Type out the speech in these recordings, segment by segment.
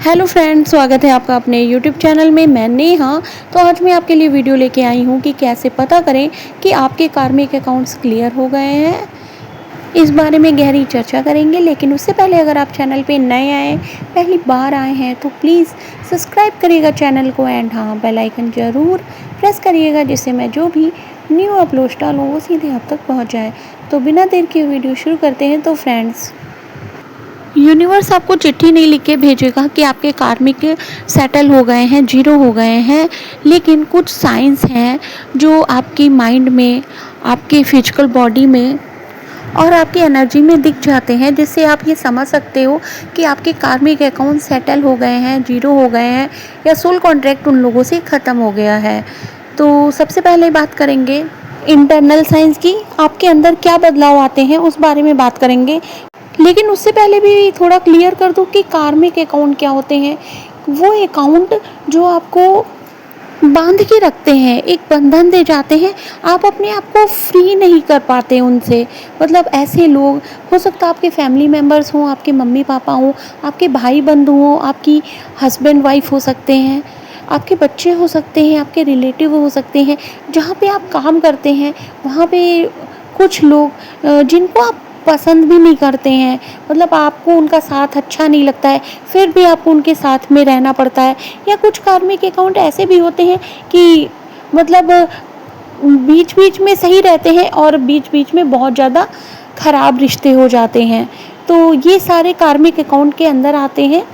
Hello friends, स्वागत है आपका अपने यूट्यूब चैनल में। मैं नेहा। तो आज मैं आपके लिए वीडियो लेके आई हूँ कि कैसे पता करें कि आपके कार्मिक अकाउंट्स क्लियर हो गए हैं। इस बारे में गहरी चर्चा करेंगे, लेकिन उससे पहले अगर आप चैनल पे नए आए, पहली बार आए हैं, तो प्लीज़ सब्सक्राइब करिएगा चैनल को एंड हाँ, बेल आइकन ज़रूर प्रेस करिएगा, जिससे मैं जो भी न्यू अपलोड डालूँ वो सीधे आप तक पहुँच जाए। तो बिना देर के वीडियो शुरू करते हैं। तो फ्रेंड्स, यूनिवर्स आपको चिट्ठी नहीं लिख के भेजेगा कि आपके कार्मिक सेटल हो गए हैं, जीरो हो गए हैं, लेकिन कुछ साइंस हैं जो आपकी माइंड में, आपके फिजिकल बॉडी में और आपकी एनर्जी में दिख जाते हैं, जिससे आप ये समझ सकते हो कि आपके कार्मिक अकाउंट सेटल हो गए हैं, जीरो हो गए हैं, या सोल कॉन्ट्रैक्ट उन लोगों से ख़त्म हो गया है। तो सबसे पहले बात करेंगे इंटरनल साइंस की। आपके अंदर क्या बदलाव आते हैं उस बारे में बात करेंगे, लेकिन उससे पहले भी थोड़ा क्लियर कर दूं कि कार्मिक अकाउंट क्या होते हैं। वो अकाउंट जो आपको बांध के रखते हैं, एक बंधन दे जाते हैं, आप अपने आप को फ्री नहीं कर पाते उनसे। मतलब ऐसे लोग, हो सकता है आपके फैमिली मेम्बर्स हों, आपके मम्मी पापा हों, आपके भाई बंधु हों, आपकी हस्बैंड वाइफ हो सकते हैं, आपके बच्चे हो सकते हैं, आपके रिलेटिव हो सकते हैं, जहाँ पे आप काम करते हैं वहाँ पे कुछ लोग जिनको आप पसंद भी नहीं करते हैं, मतलब आपको उनका साथ अच्छा नहीं लगता है, फिर भी आपको उनके साथ में रहना पड़ता है। या कुछ कार्मिक अकाउंट ऐसे भी होते हैं कि मतलब बीच बीच में सही रहते हैं और बीच बीच में बहुत ज़्यादा खराब रिश्ते हो जाते हैं। तो ये सारे कार्मिक अकाउंट के अंदर आते हैं।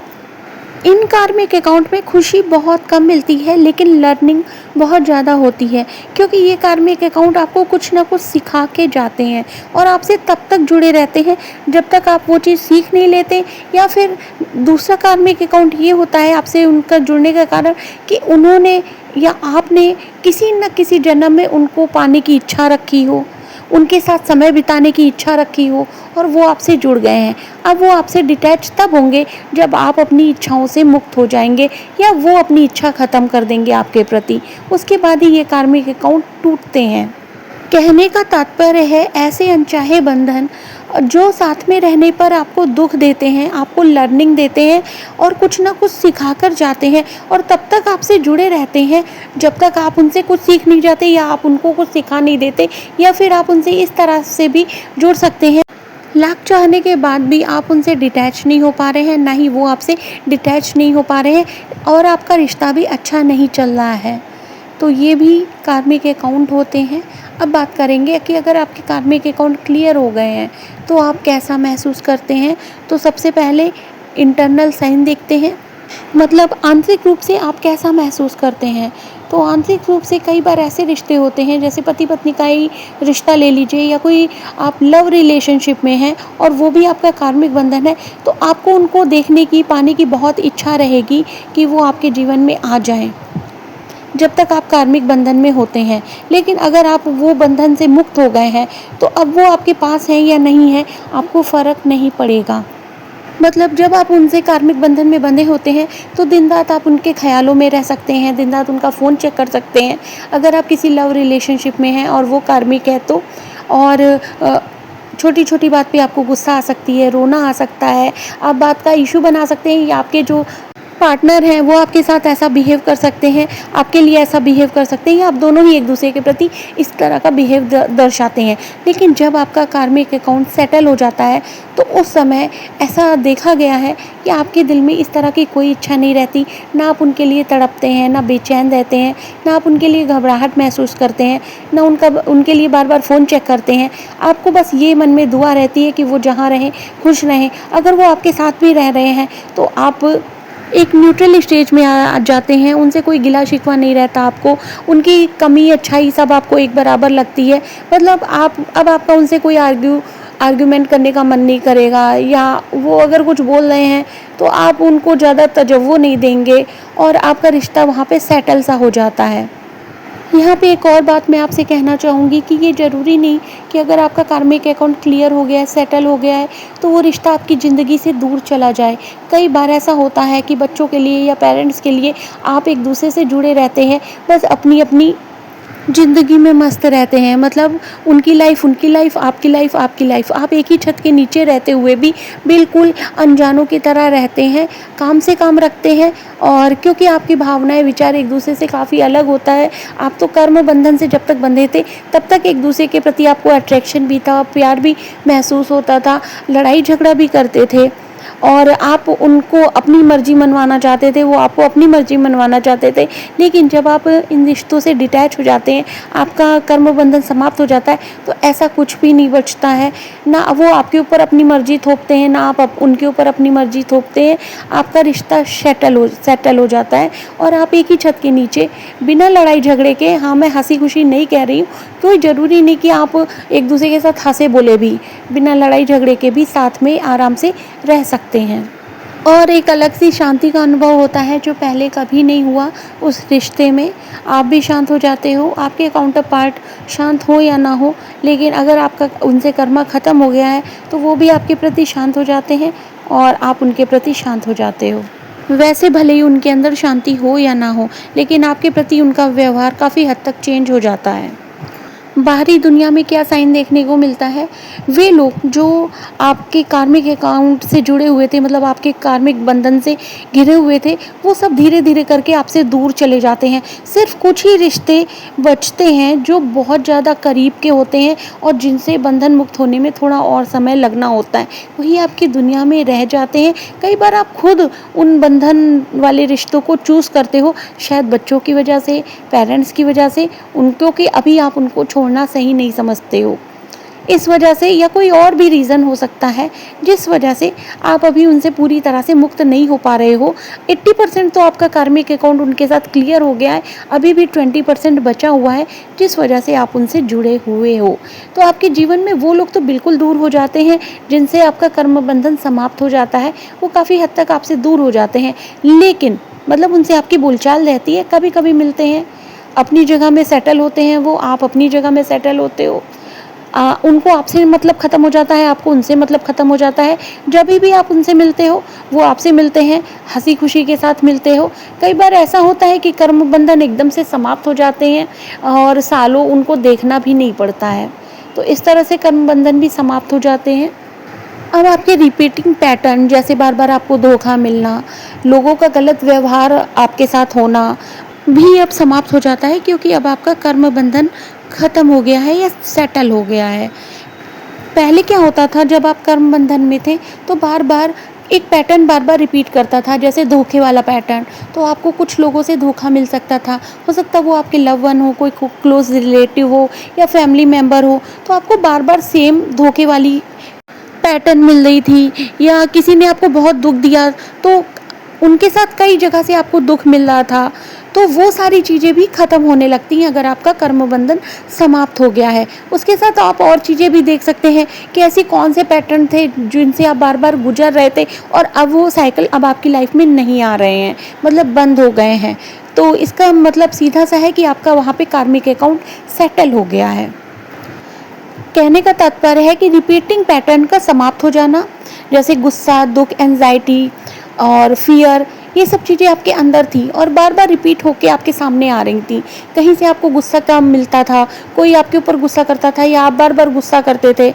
इन कार्मिक अकाउंट में खुशी बहुत कम मिलती है, लेकिन लर्निंग बहुत ज़्यादा होती है, क्योंकि ये कार्मिक अकाउंट आपको कुछ ना कुछ सिखा के जाते हैं और आपसे तब तक जुड़े रहते हैं जब तक आप वो चीज़ सीख नहीं लेते। या फिर दूसरा कार्मिक अकाउंट ये होता है आपसे उनका जुड़ने का कारण कि उन्होंने या आपने किसी न किसी जन्म में उनको पाने की इच्छा रखी हो, उनके साथ समय बिताने की इच्छा रखी हो और वो आपसे जुड़ गए हैं। अब वो आपसे डिटैच तब होंगे जब आप अपनी इच्छाओं से मुक्त हो जाएंगे या वो अपनी इच्छा ख़त्म कर देंगे आपके प्रति। उसके बाद ही ये कार्मिक अकाउंट टूटते हैं। कहने का तात्पर्य है ऐसे अनचाहे बंधन जो साथ में रहने पर आपको दुख देते हैं, आपको लर्निंग देते हैं और कुछ ना कुछ सिखा कर जाते हैं, और तब तक आपसे जुड़े रहते हैं जब तक आप उनसे कुछ सीख नहीं जाते या आप उनको कुछ सिखा नहीं देते। या फिर आप उनसे इस तरह से भी जुड़ सकते हैं, लाख चाहने के बाद भी आप उनसे डिटैच नहीं हो पा रहे हैं, ना ही वो आपसे डिटैच नहीं हो पा रहे हैं, और आपका रिश्ता भी अच्छा नहीं चल रहा है। तो ये भी कार्मिक अकाउंट होते हैं। अब बात करेंगे कि अगर आपके कार्मिक अकाउंट क्लियर हो गए हैं तो आप कैसा महसूस करते हैं। तो सबसे पहले इंटरनल साइन देखते हैं, मतलब आंतरिक रूप से आप कैसा महसूस करते हैं। तो आंतरिक रूप से कई बार ऐसे रिश्ते होते हैं, जैसे पति पत्नी का ही रिश्ता ले लीजिए, या कोई आप लव रिलेशनशिप में हैं और वो भी आपका कार्मिक बंधन है, तो आपको उनको देखने की, पाने की बहुत इच्छा रहेगी कि वो आपके जीवन में आ जाएं जब तक आप कार्मिक बंधन में होते हैं। लेकिन अगर आप वो बंधन से मुक्त हो गए हैं तो अब वो आपके पास हैं या नहीं है, आपको फ़र्क नहीं पड़ेगा। मतलब जब आप उनसे कार्मिक बंधन में बंधे होते हैं तो दिन रात आप उनके ख्यालों में रह सकते हैं, दिन रात उनका फ़ोन चेक कर सकते हैं। अगर आप किसी लव रिलेशनशिप में हैं और वो कार्मिक है तो, और छोटी छोटी बात पे आपको गुस्सा आ सकती है, रोना आ सकता है, आप बात का इशू बना सकते हैं, या आपके जो पार्टनर हैं वो आपके साथ ऐसा बिहेव कर सकते हैं, आपके लिए ऐसा बिहेव कर सकते हैं, या आप दोनों ही एक दूसरे के प्रति इस तरह का बिहेव दर्शाते हैं। लेकिन जब आपका कार्मिक अकाउंट सेटल हो जाता है तो उस समय ऐसा देखा गया है कि आपके दिल में इस तरह की कोई इच्छा नहीं रहती, ना आप उनके लिए तड़पते हैं, ना बेचैन रहते हैं, ना आप उनके लिए घबराहट महसूस करते हैं, ना उनके लिए बार बार फ़ोन चेक करते हैं। आपको बस ये मन में दुआ रहती है कि वो जहाँ रहें खुश रहें। अगर वो आपके साथ भी रह रहे हैं तो आप एक न्यूट्रल स्टेज में आ जाते हैं, उनसे कोई गिला शिकवा नहीं रहता आपको, उनकी कमी अच्छाई सब आपको एक बराबर लगती है। मतलब अब आपका उनसे कोई आर्ग्यूमेंट करने का मन नहीं करेगा, या वो अगर कुछ बोल रहे हैं तो आप उनको ज़्यादा तवज्जो नहीं देंगे और आपका रिश्ता वहाँ पे सेटल सा हो जाता है। यहाँ पे एक और बात मैं आपसे कहना चाहूँगी कि ये ज़रूरी नहीं कि अगर आपका कार्मिक अकाउंट क्लियर हो गया है, सेटल हो गया है, तो वो रिश्ता आपकी ज़िंदगी से दूर चला जाए। कई बार ऐसा होता है कि बच्चों के लिए या पेरेंट्स के लिए आप एक दूसरे से जुड़े रहते हैं, बस अपनी अपनी ज़िंदगी में मस्त रहते हैं, मतलब उनकी लाइफ़ उनकी लाइफ़, आपकी लाइफ़ आपकी लाइफ़। आप एक ही छत के नीचे रहते हुए भी बिल्कुल अनजानों की तरह रहते हैं, काम से काम रखते हैं। और क्योंकि आपकी भावनाएँ, विचार एक-दूसरे से काफ़ी अलग होता है। आप तो कर्म बंधन से जब तक बंधे थे, तब तक एक-दूसरे के प्रति आपको अट्रैक्शन भी था, प्यार भी महसूस होता था, लड़ाई-झगड़ा भी करते थे। और आप उनको अपनी मर्ज़ी मनवाना चाहते थे, वो आपको अपनी मर्ज़ी मनवाना चाहते थे। लेकिन जब आप इन रिश्तों से डिटैच हो जाते हैं, आपका कर्म बंधन समाप्त हो जाता है, तो ऐसा कुछ भी नहीं बचता है। ना वो आपके ऊपर अपनी मर्ज़ी थोपते हैं, ना आप उनके ऊपर अपनी मर्ज़ी थोपते हैं। आपका रिश्ता सेटल हो जाता है और आप एक ही छत के नीचे बिना लड़ाई झगड़े के, हाँ, मैं हँसी-खुशी नहीं कह रही हूँ, कोई ज़रूरी नहीं कि आप एक-दूसरे के साथ हँसे बोले भी, बिना लड़ाई झगड़े के भी साथ में आराम से रह सकते हैं। और एक अलग सी शांति का अनुभव होता है जो पहले कभी नहीं हुआ उस रिश्ते में। आप भी शांत हो जाते हो, आपके काउंटर पार्ट शांत हो या ना हो, लेकिन अगर आपका उनसे कर्मा ख़त्म हो गया है, तो वो भी आपके प्रति शांत हो जाते हैं और आप उनके प्रति शांत हो जाते हो। वैसे भले ही उनके अंदर शांति हो या ना हो, लेकिन आपके प्रति उनका व्यवहार काफ़ी हद तक चेंज हो जाता है। बाहरी दुनिया में क्या साइन देखने को मिलता है, वे लोग जो आपके कार्मिक अकाउंट से जुड़े हुए थे, मतलब आपके कार्मिक बंधन से घिरे हुए थे, वो सब धीरे धीरे करके आपसे दूर चले जाते हैं। सिर्फ कुछ ही रिश्ते बचते हैं जो बहुत ज़्यादा करीब के होते हैं और जिनसे बंधन मुक्त होने में थोड़ा और समय लगना होता है, वही आपकी दुनिया में रह जाते हैं। कई बार आप खुद उन बंधन वाले रिश्तों को चूज़ करते हो, शायद बच्चों की वजह से, पेरेंट्स की वजह से, उनको कि अभी आप उनको छोड़ना सही नहीं समझते हो, इस वजह से, या कोई और भी रीज़न हो सकता है जिस वजह से आप अभी उनसे पूरी तरह से मुक्त नहीं हो पा रहे हो। 80% तो आपका कार्मिक अकाउंट उनके साथ क्लियर हो गया है, अभी भी 20% बचा हुआ है जिस वजह से आप उनसे जुड़े हुए हो। तो आपके जीवन में वो लोग तो बिल्कुल दूर हो जाते हैं जिनसे आपका कर्म बंधन समाप्त हो जाता है, वो काफ़ी हद तक आपसे दूर हो जाते हैं, लेकिन मतलब उनसे आपकी बोलचाल रहती है, कभी कभी मिलते हैं, अपनी जगह में सेटल होते हैं वो, आप अपनी जगह में सेटल होते हो। उनको आपसे मतलब ख़त्म हो जाता है, आपको उनसे मतलब ख़त्म हो जाता है। जब भी आप उनसे मिलते हो, वो आपसे मिलते हैं, हँसी खुशी के साथ मिलते हो। कई बार ऐसा होता है कि कर्म बंधन एकदम से समाप्त हो जाते हैं और सालों उनको देखना भी नहीं पड़ता है, तो इस तरह से कर्म बंधन भी समाप्त हो जाते हैं। अब आपके रिपीटिंग पैटर्न, जैसे बार बार आपको धोखा मिलना, लोगों का गलत व्यवहार आपके साथ होना, भी अब समाप्त हो जाता है, क्योंकि अब आपका कर्म बंधन ख़त्म हो गया है या सेटल हो गया है। पहले क्या होता था, जब आप कर्म बंधन में थे, तो बार बार एक पैटर्न बार बार रिपीट करता था, जैसे धोखे वाला पैटर्न। तो आपको कुछ लोगों से धोखा मिल सकता था, हो सकता है वो आपके लव वन हो, कोई क्लोज रिलेटिव हो या फैमिली मेम्बर हो, तो आपको बार बार सेम धोखे वाली पैटर्न मिल रही थी, या किसी ने आपको बहुत दुख दिया तो उनके साथ कई जगह से आपको दुख मिल रहा था। तो वो सारी चीज़ें भी ख़त्म होने लगती हैं अगर आपका कर्म बंधन समाप्त हो गया है। उसके साथ आप और चीज़ें भी देख सकते हैं कि ऐसे कौन से पैटर्न थे जिनसे आप बार बार गुजर रहे थे और अब वो साइकिल अब आपकी लाइफ में नहीं आ रहे हैं, मतलब बंद हो गए हैं। तो इसका मतलब सीधा सा है कि आपका वहाँ पे कार्मिक अकाउंट सेटल हो गया है। कहने का तात्पर्य है कि रिपीटिंग पैटर्न का समाप्त हो जाना, जैसे गुस्सा, दुख, एंजाइटी और फियर, ये सब चीज़ें आपके अंदर थी और बार बार रिपीट होके आपके सामने आ रही थी। कहीं से आपको गुस्सा कम मिलता था, कोई आपके ऊपर गुस्सा करता था या आप बार बार गुस्सा करते थे।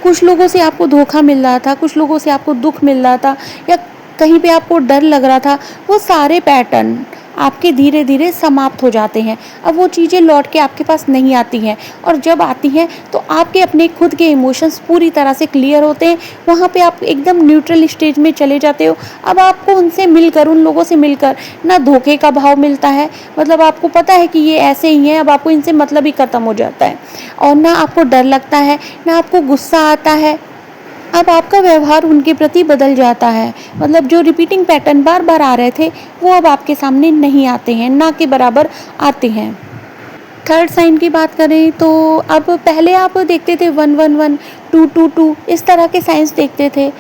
कुछ लोगों से आपको धोखा मिल रहा था, कुछ लोगों से आपको दुख मिल रहा था, या कहीं पे आपको डर लग रहा था। वो सारे पैटर्न आपके धीरे धीरे समाप्त हो जाते हैं। अब वो चीज़ें लौट के आपके पास नहीं आती हैं, और जब आती हैं तो आपके अपने खुद के इमोशंस पूरी तरह से क्लियर होते हैं। वहाँ पे आप एकदम न्यूट्रल स्टेज में चले जाते हो। अब आपको उनसे मिलकर, उन लोगों से मिलकर ना धोखे का भाव मिलता है, मतलब आपको पता है कि ये ऐसे ही हैं, अब आपको इनसे मतलब ही ख़त्म हो जाता है, और ना आपको डर लगता है, ना आपको गुस्सा आता है। अब आपका व्यवहार उनके प्रति बदल जाता है, मतलब जो रिपीटिंग पैटर्न बार बार आ रहे थे वो अब आपके सामने नहीं आते हैं, ना के बराबर आते हैं। थर्ड साइन की बात करें तो अब पहले आप देखते थे 111, 222, इस तरह के साइंस देखते थे।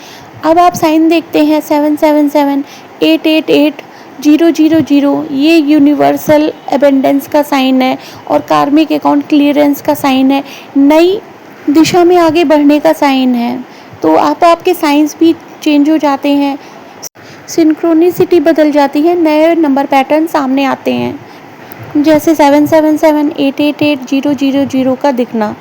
अब आप साइन देखते हैं 777, 888, 000। ये यूनिवर्सल एबेंडेंस का साइन है और कार्मिक अकाउंट क्लियरेंस का साइन है, नई दिशा में आगे बढ़ने का साइन है। तो आपके साइंस भी चेंज हो जाते हैं, सिंक्रोनिसिटी बदल जाती है, नए नंबर पैटर्न सामने आते हैं। जैसे 7778880000 का दिखना।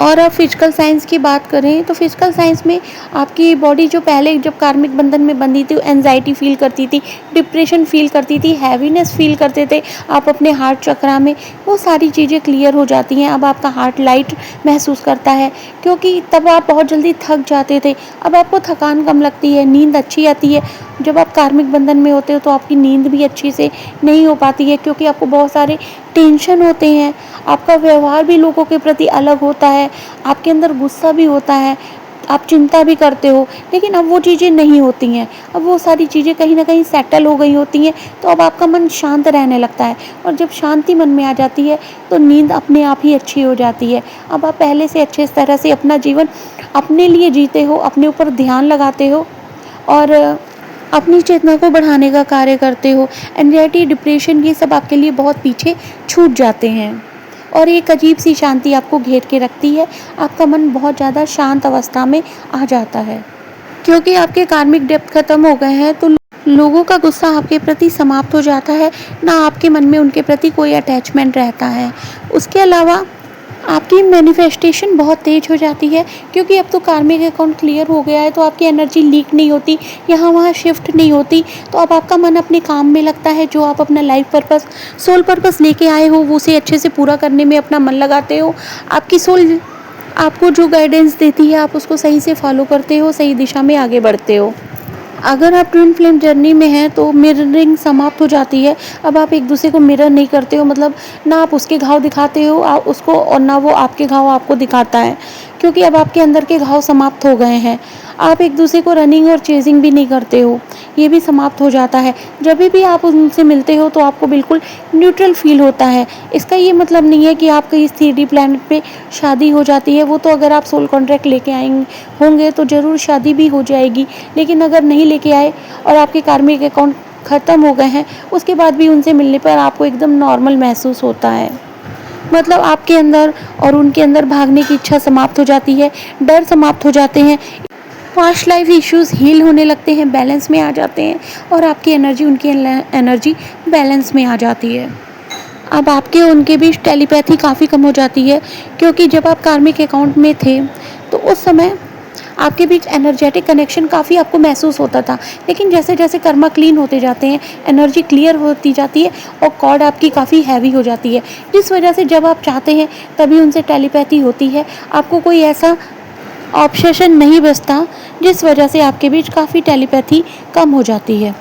और अब फिजिकल साइंस की बात करें तो फिजिकल साइंस में आपकी बॉडी जो पहले जब कार्मिक बंधन में बंधी थी, वो एंजाइटी फील करती थी, डिप्रेशन फील करती थी, हैवीनेस फील करते थे आप अपने हार्ट चक्रा में, वो सारी चीज़ें क्लियर हो जाती हैं। अब आपका हार्ट लाइट महसूस करता है, क्योंकि तब आप बहुत जल्दी थक जाते थे, अब आपको थकान कम लगती है, नींद अच्छी आती है। जब आप कार्मिक बंधन में होते हो तो आपकी नींद भी अच्छी से नहीं हो पाती है, क्योंकि आपको बहुत सारे टेंशन होते हैं, आपका व्यवहार भी लोगों के प्रति अलग होता है, आपके अंदर गुस्सा भी होता है, आप चिंता भी करते हो। लेकिन अब वो चीज़ें नहीं होती हैं, अब वो सारी चीज़ें कहीं न कहीं सेटल हो गई होती हैं, तो अब आपका मन शांत रहने लगता है, और जब शांति मन में आ जाती है तो नींद अपने आप ही अच्छी हो जाती है। अब आप पहले से अच्छे तरह से अपना जीवन अपने लिए जीते हो, अपने ऊपर ध्यान लगाते हो और अपनी चेतना को बढ़ाने का कार्य करते हो। एंग्जायटी, डिप्रेशन, ये सब आपके लिए बहुत पीछे छूट जाते हैं, और एक अजीब सी शांति आपको घेर के रखती है। आपका मन बहुत ज़्यादा शांत अवस्था में आ जाता है, क्योंकि आपके कार्मिक डेप्थ खत्म हो गए हैं, तो लोगों का गुस्सा आपके प्रति समाप्त हो जाता है, ना आपके मन में उनके प्रति कोई अटैचमेंट रहता है। उसके अलावा आपकी मैनिफेस्टेशन बहुत तेज़ हो जाती है, क्योंकि अब तो कार्मिक अकाउंट क्लियर हो गया है, तो आपकी एनर्जी लीक नहीं होती, यहाँ वहाँ शिफ्ट नहीं होती, तो अब आपका मन अपने काम में लगता है। जो आप अपना लाइफ पर्पस, सोल पर्पस लेके आए हो, वो उसे अच्छे से पूरा करने में अपना मन लगाते हो। आपकी सोल आपको जो गाइडेंस देती है, आप उसको सही से फॉलो करते हो, सही दिशा में आगे बढ़ते हो। अगर आप ट्विन फ्लेम जर्नी में हैं तो मिररिंग समाप्त हो जाती है। अब आप एक दूसरे को मिरर नहीं करते हो, मतलब ना आप उसके घाव दिखाते हो आप उसको, और ना वो आपके घाव आपको दिखाता है, क्योंकि अब आपके अंदर के घाव समाप्त हो गए हैं। आप एक दूसरे को रनिंग और चेजिंग भी नहीं करते हो, ये भी समाप्त हो जाता है। जब भी आप उनसे मिलते हो तो आपको बिल्कुल न्यूट्रल फील होता है। इसका ये मतलब नहीं है कि आपकी इस 3D प्लैनेट पे शादी हो जाती है, वो तो अगर आप सोल कॉन्ट्रैक्ट लेके आएंगे होंगे तो ज़रूर शादी भी हो जाएगी। लेकिन अगर नहीं लेके आए और आपके कार्मिक अकाउंट ख़त्म हो गए हैं, उसके बाद भी उनसे मिलने पर आपको एकदम नॉर्मल महसूस होता है। मतलब आपके अंदर और उनके अंदर भागने की इच्छा समाप्त हो जाती है, डर समाप्त हो जाते हैं, पास्ट लाइफ इश्यूज़ हील होने लगते हैं, बैलेंस में आ जाते हैं, और आपकी एनर्जी उनकी एनर्जी बैलेंस में आ जाती है। अब आपके उनके बीच टेलीपैथी काफ़ी कम हो जाती है, क्योंकि जब आप कार्मिक अकाउंट में थे तो उस समय आपके बीच एनर्जेटिक कनेक्शन काफ़ी आपको महसूस होता था। लेकिन जैसे जैसे कर्मा क्लीन होते जाते हैं, एनर्जी क्लियर होती जाती है, और कॉर्ड आपकी काफ़ी हैवी हो जाती है, जिस वजह से जब आप चाहते हैं तभी उनसे टेलीपैथी होती है। आपको कोई ऐसा ऑब्सेशन नहीं बचता, जिस वजह से आपके बीच काफ़ी टेलीपैथी कम हो जाती है।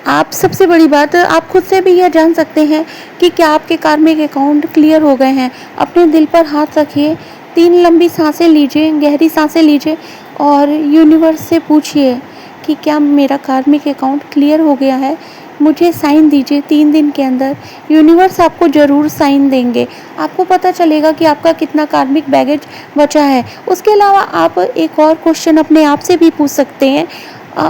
आप सबसे बड़ी बात, आप खुद से भी यह जान सकते हैं कि क्या आपके कार्मिक अकाउंट क्लियर हो गए हैं। अपने दिल पर हाथ रखिए, 3 लंबी सांसें लीजिए, गहरी सांसें लीजिए, और यूनिवर्स से पूछिए कि क्या मेरा कार्मिक अकाउंट क्लियर हो गया है, मुझे साइन दीजिए। 3 दिन के अंदर यूनिवर्स आपको ज़रूर साइन देंगे, आपको पता चलेगा कि आपका कितना कार्मिक बैगेज बचा है। उसके अलावा आप एक और क्वेश्चन अपने आप से भी पूछ सकते हैं,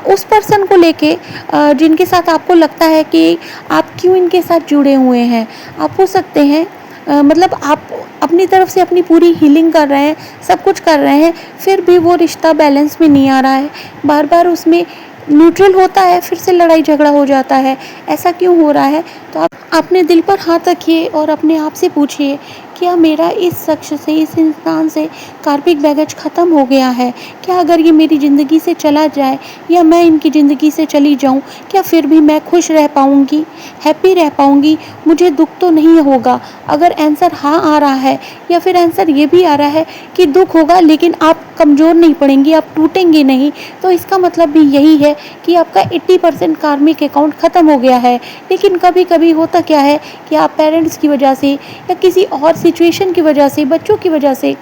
उस पर्सन को लेके जिनके साथ आपको लगता है कि आप क्यों इनके साथ जुड़े हुए हैं। आप पूछ सकते हैं, मतलब आप अपनी तरफ से अपनी पूरी हीलिंग कर रहे हैं, सब कुछ कर रहे हैं, फिर भी वो रिश्ता बैलेंस में नहीं आ रहा है, बार बार उसमें न्यूट्रल होता है, फिर से लड़ाई झगड़ा हो जाता है, ऐसा क्यों हो रहा है। तो आप अपने दिल पर हाथ रखिए और अपने आप से पूछिए, क्या मेरा इस शख्स से, इस इंसान से कार्मिक बैगेज ख़त्म हो गया है। क्या अगर ये मेरी ज़िंदगी से चला जाए, या मैं इनकी ज़िंदगी से चली जाऊँ, क्या फिर भी मैं खुश रह पाऊँगी, हैप्पी रह पाऊँगी, मुझे दुख तो नहीं होगा। अगर आंसर हाँ आ रहा है, या फिर आंसर ये भी आ रहा है कि दुख होगा लेकिन आप कमज़ोर नहीं पड़ेंगी, आप टूटेंगे नहीं, तो इसका मतलब भी यही है कि आपका 80% कार्मिक अकाउंट ख़त्म हो गया है। लेकिन कभी कभी होता क्या है कि आप पेरेंट्स की वजह से, या किसी और सिचुएशन की वजह से, बच्चों की वजह से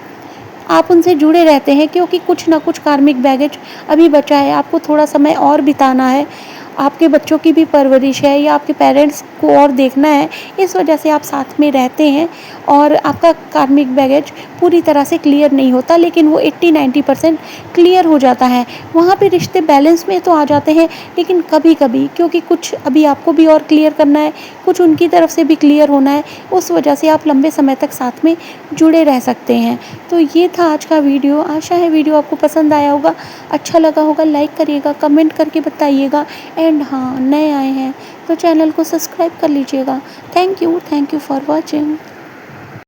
आप उनसे जुड़े रहते हैं, क्योंकि कुछ ना कुछ कार्मिक बैगेज अभी बचा है, आपको थोड़ा समय और बिताना है, आपके बच्चों की भी परवरिश है, या आपके पेरेंट्स को और देखना है, इस वजह से आप साथ में रहते हैं, और आपका कार्मिक बैगेज पूरी तरह से क्लियर नहीं होता, लेकिन वो 80-90% क्लियर हो जाता है। वहाँ पे रिश्ते बैलेंस में तो आ जाते हैं, लेकिन कभी कभी क्योंकि कुछ अभी आपको भी और क्लियर करना है, कुछ उनकी तरफ से भी क्लियर होना है, उस वजह से आप लंबे समय तक साथ में जुड़े रह सकते हैं। तो ये था आज का वीडियो, आशा है वीडियो आपको पसंद आया होगा, अच्छा लगा होगा, लाइक करिएगा, कमेंट करके बताइएगा, एंड हाँ, नए आए हैं तो चैनल को सब्सक्राइब कर लीजिएगा। Thank you for watching.